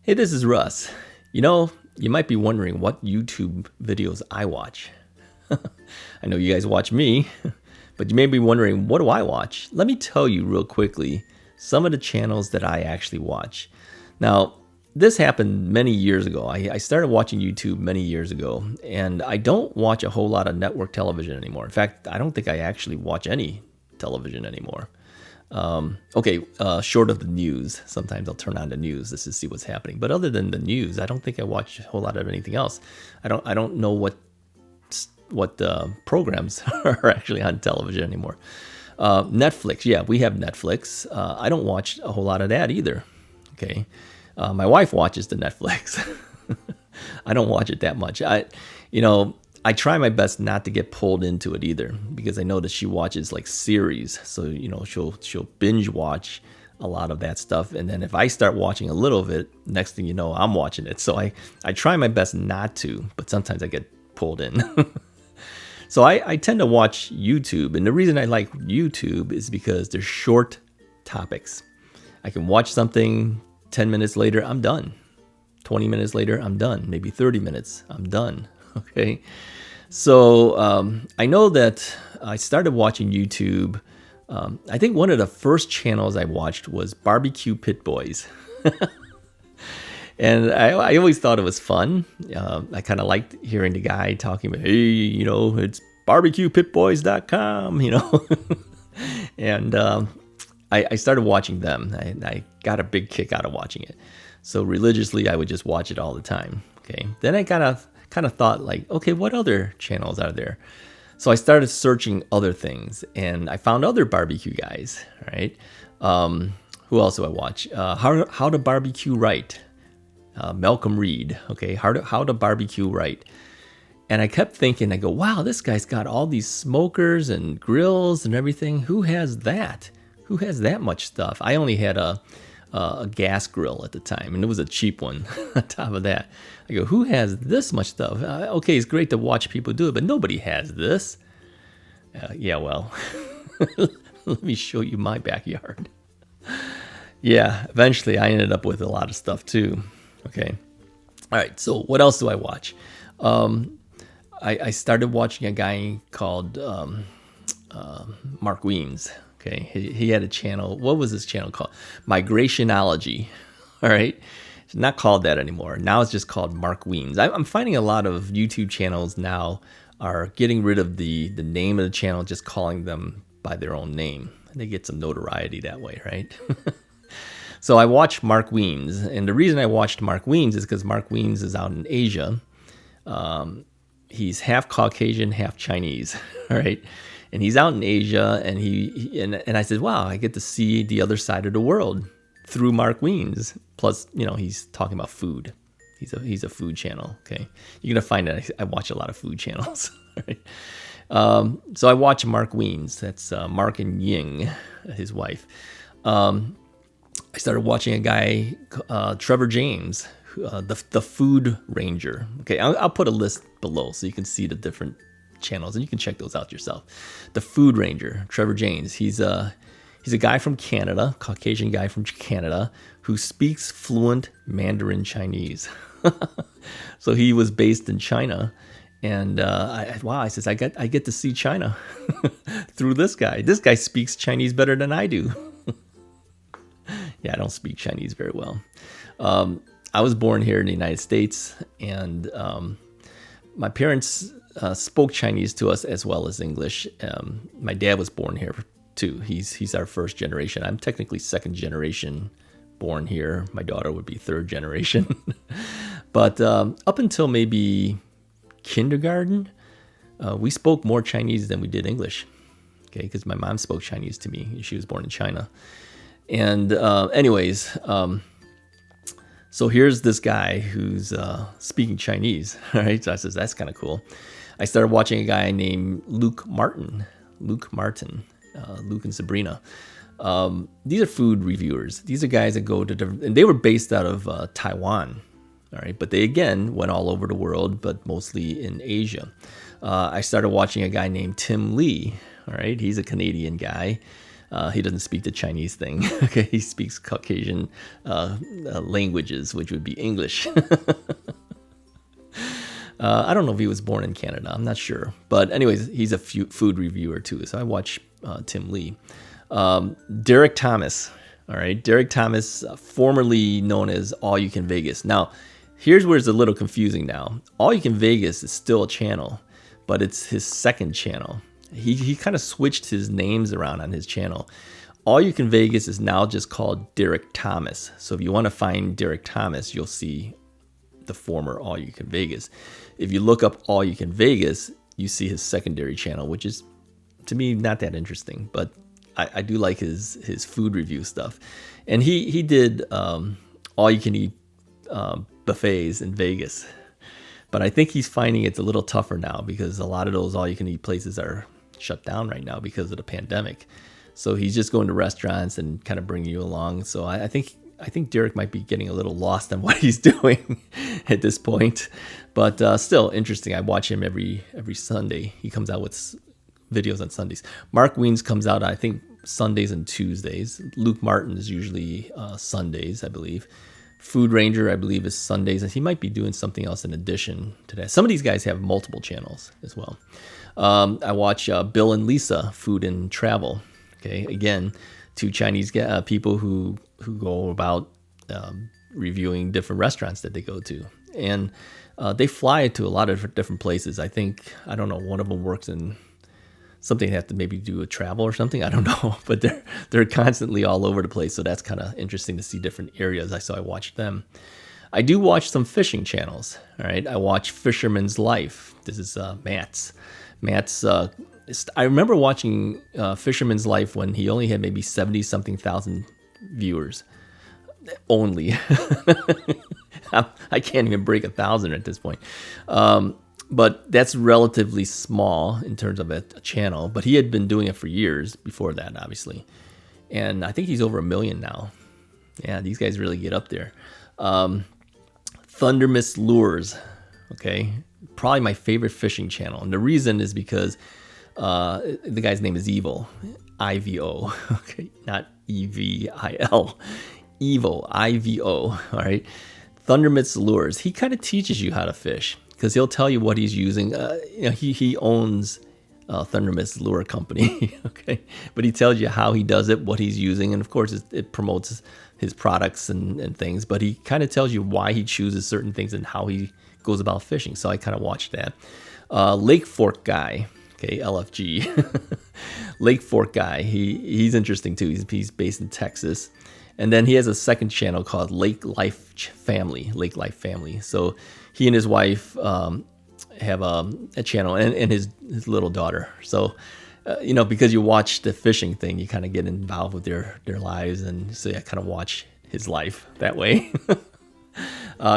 Hey, this is Russ. You might be wondering what YouTube videos I watch. I know you guys watch me, but you may be wondering, what do I watch? Let me tell you real quickly some of the channels that I actually watch. Now, this happened many years ago. I started watching YouTube many years ago, and I don't watch a whole lot of network television anymore. In fact, I don't think I actually watch any television anymore. Short of the news. Sometimes I'll turn on the news just to see what's happening. But other than the news, I don't think I watch a whole lot of anything else. I don't know what programs are actually on television anymore. Netflix, yeah, we have Netflix. I don't watch a whole lot of that either. Okay, my wife watches the Netflix. I don't watch it that much. I try my best not to get pulled into it either, because I know that she watches like series, so she'll binge watch a lot of that stuff, and then if I start watching a little of it, next thing you know, I'm watching it. So I try my best not to, but sometimes I get pulled in. So I tend to watch YouTube, and the reason I like YouTube is because they're short topics. I can watch something, 10 minutes later, I'm done. 20 minutes later, I'm done. Maybe 30 minutes, I'm done. Okay, so I know that I started watching YouTube. I think one of the first channels I watched was BBQ Pit Boys. And I always thought it was fun. I kind of liked hearing the guy talking about, hey, it's bbqpitboys.com, And I started watching them. I got a big kick out of watching it. So religiously, I would just watch it all the time. Okay, then I kind of thought like, okay, what other channels are there? So I started searching other things, and I found other barbecue guys. Right? Who else do I watch? How to barbecue right. Malcolm Reed. Okay, how to barbecue right. And I kept thinking, I go, wow, this guy's got all these smokers and grills and everything. Who has that? Who has that much stuff? I only had a gas grill at the time, and it was a cheap one on top of that. I go, who has this much stuff? Okay, it's great to watch people do it, but nobody has this. Yeah, well, let me show you my backyard. Yeah, eventually I ended up with a lot of stuff too. Okay. All right, so what else do I watch? I started watching a guy called Mark Weins. Okay, he had a channel. What was his channel called? Migrationology. All right, it's not called that anymore. Now it's just called Mark Weins. I'm finding a lot of YouTube channels now are getting rid of the name of the channel, just calling them by their own name. They get some notoriety that way, right? So I watched Mark Weins, and the reason I watched Mark Weins is because Mark Weins is out in Asia. He's half Caucasian, half Chinese. All right. And he's out in Asia, and I said, wow, I get to see the other side of the world through Mark Weins. Plus, he's talking about food. He's a food channel. Okay, you're gonna find that I watch a lot of food channels. Right? So I watch Mark Weins. That's Mark and Ying, his wife. I started watching a guy, Trevor James, the Food Ranger. Okay, I'll put a list below so you can see the different channels, and you can check those out yourself. The Food Ranger, Trevor James. He's a guy from Canada, Caucasian guy from Canada, who speaks fluent Mandarin Chinese. So he was based in China, and I says I get to see China through this guy. This guy speaks Chinese better than I do. Yeah, I don't speak Chinese very well. I was born here in the United States, and my parents spoke Chinese to us as well as English. My dad was born here too. He's our first generation. I'm technically second generation born here. My daughter would be third generation. But up until maybe kindergarten, we spoke more Chinese than we did English. Okay, because my mom spoke Chinese to me. She was born in China. And so here's this guy who's speaking Chinese. All right, so I says, that's kind of cool. I started watching a guy named Luke Martin, Luke and Sabrina. These are food reviewers. These are guys that go to different, and they were based out of Taiwan. All right, but they again went all over the world, but mostly in Asia. I started watching a guy named Tim Lee. All right, he's a Canadian guy. He doesn't speak the Chinese thing. Okay, he speaks Caucasian languages, which would be English. I don't know if he was born in Canada. I'm not sure. But anyways, he's a food reviewer too. So I watch Tim Lee. Derek Thomas. All right. Derek Thomas, formerly known as All You Can Vegas. Now, here's where it's a little confusing now. All You Can Vegas is still a channel, but it's his second channel. He kind of switched his names around on his channel. All You Can Vegas is now just called Derek Thomas. So if you want to find Derek Thomas, you'll see the former All You Can Vegas. If you look up All You Can Vegas, you see his secondary channel, which is, to me, not that interesting. But I do like his food review stuff. And he did All You Can Eat buffets in Vegas. But I think he's finding it's a little tougher now because a lot of those All You Can Eat places are shut down right now because of the pandemic. So he's just going to restaurants and kind of bringing you along. So I think Derek might be getting a little lost on what he's doing at this point. But still interesting. I watch him every Sunday. He comes out with videos on Sundays. Mark Weins comes out, I think, Sundays and Tuesdays. Luke Martin is usually Sundays, I believe. Food Ranger, I believe, is Sundays. And he might be doing something else in addition to that. Some of these guys have multiple channels as well. I watch Bill and Lisa, Food and Travel. Okay, again, two Chinese people who go about reviewing different restaurants that they go to. And they fly to a lot of different places. I don't know, one of them works in something they have to maybe do a travel or something. I don't know, but they're constantly all over the place. So that's kind of interesting to see different areas. I watch them. I do watch some fishing channels. All right, I watch Fisherman's Life. This is Matt's. I remember watching Fisherman's Life when he only had maybe 70-something thousand viewers. Only. I can't even break 1,000 at this point. But that's relatively small in terms of a channel. But he had been doing it for years before that, obviously. And I think he's over 1 million now. Yeah, these guys really get up there. Thundermist Lures. Okay. Probably my favorite fishing channel. And the reason is because the guy's name is Evo. I-V-O. Okay. Not E-V-I-L. Evo. I-V-O. All right. Thundermist Lures. He kind of teaches you how to fish because he'll tell you what he's using. He owns Thundermist Lure Company. Okay. But he tells you how he does it, what he's using. And of course, it promotes his products and things. But he kind of tells you why he chooses certain things and how he goes about fishing. So I kind of watched that. Lake Fork Guy. Okay, LFG. Lake Fork Guy. He's interesting too. He's based in Texas. And then he has a second channel called Lake Life Family. Lake Life Family. So he and his wife have a channel and his little daughter. So, because you watch the fishing thing, you kind of get involved with their lives. And so I kind of watch his life that way.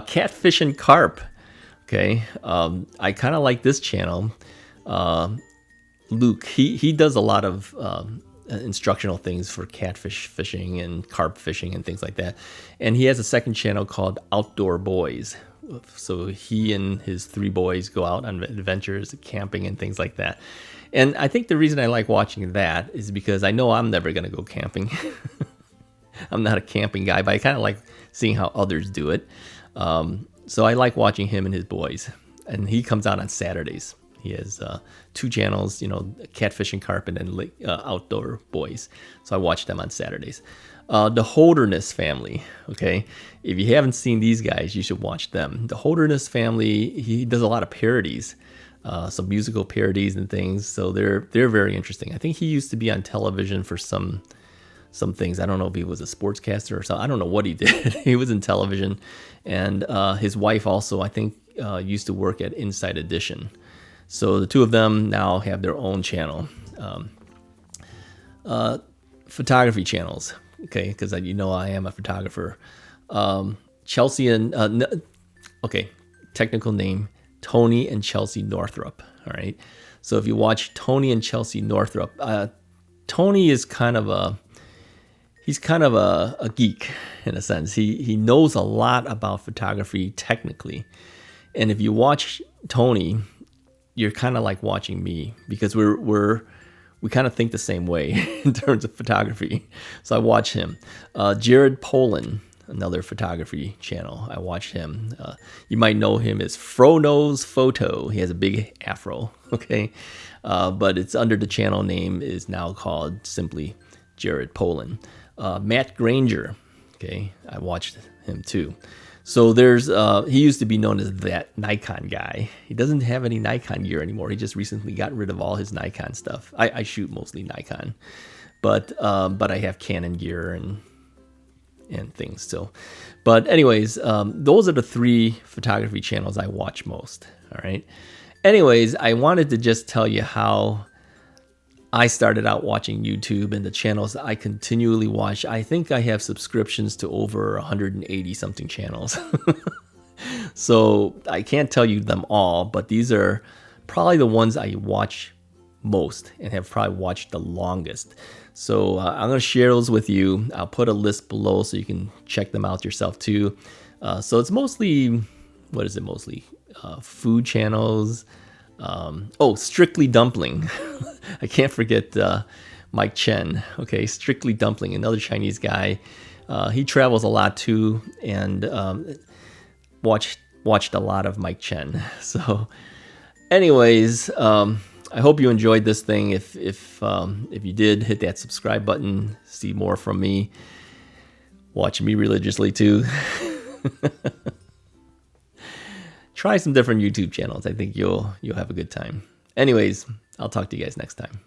Catfish and Carp. Okay. I kind of like this channel. Luke, he does a lot of instructional things for catfish fishing and carp fishing and things like that. And he has a second channel called Outdoor Boys. So he and his 3 boys go out on adventures, camping and things like that. And I think the reason I like watching that is because I know I'm never going to go camping. I'm not a camping guy, but I kind of like seeing how others do it. So I like watching him and his boys. And he comes out on Saturdays. He has 2 channels, Catfish and Carp and then Outdoor Boys. So I watch them on Saturdays. The Holderness Family, okay? If you haven't seen these guys, you should watch them. The Holderness Family, he does a lot of parodies, some musical parodies and things. So they're very interesting. I think he used to be on television for some things. I don't know if he was a sportscaster or something. I don't know what he did. He was in television. And his wife also, I think, used to work at Inside Edition. So the 2 of them now have their own channel. Photography channels, okay, because I am a photographer. Chelsea and, technical name, Tony and Chelsea Northrup, all right? So if you watch Tony and Chelsea Northrup, Tony is kind of a geek in a sense. He knows a lot about photography technically. And if you watch Tony, you're kind of like watching me because we we kind of think the same way in terms of photography. So I watch him. Jared Polin, another photography channel. I watch him. You might know him as Frono's Photo. He has a big afro, okay? But it's under the channel name is now called simply Jared Polin. Matt Granger, okay? I watched him too. So there's, he used to be known as that Nikon guy. He doesn't have any Nikon gear anymore. He just recently got rid of all his Nikon stuff. I shoot mostly Nikon, but I have Canon gear and things still. But anyways, those are the 3 photography channels I watch most. All right. Anyways, I wanted to just tell you how I started out watching YouTube and the channels that I continually watch. I think I have subscriptions to over 180 something channels. So I can't tell you them all, but these are probably the ones I watch most and have probably watched the longest. So I'm going to share those with you. I'll put a list below so you can check them out yourself too. So it's mostly, what is it mostly? Food channels. Strictly Dumpling. I can't forget Mikey Chen. Okay, Strictly Dumpling, another Chinese guy. He travels a lot too, and watched a lot of Mikey Chen. So, anyways, I hope you enjoyed this thing. If you did, hit that subscribe button. See more from me. Watch me religiously too. Try some different YouTube channels. I think you'll have a good time. Anyways, I'll talk to you guys next time.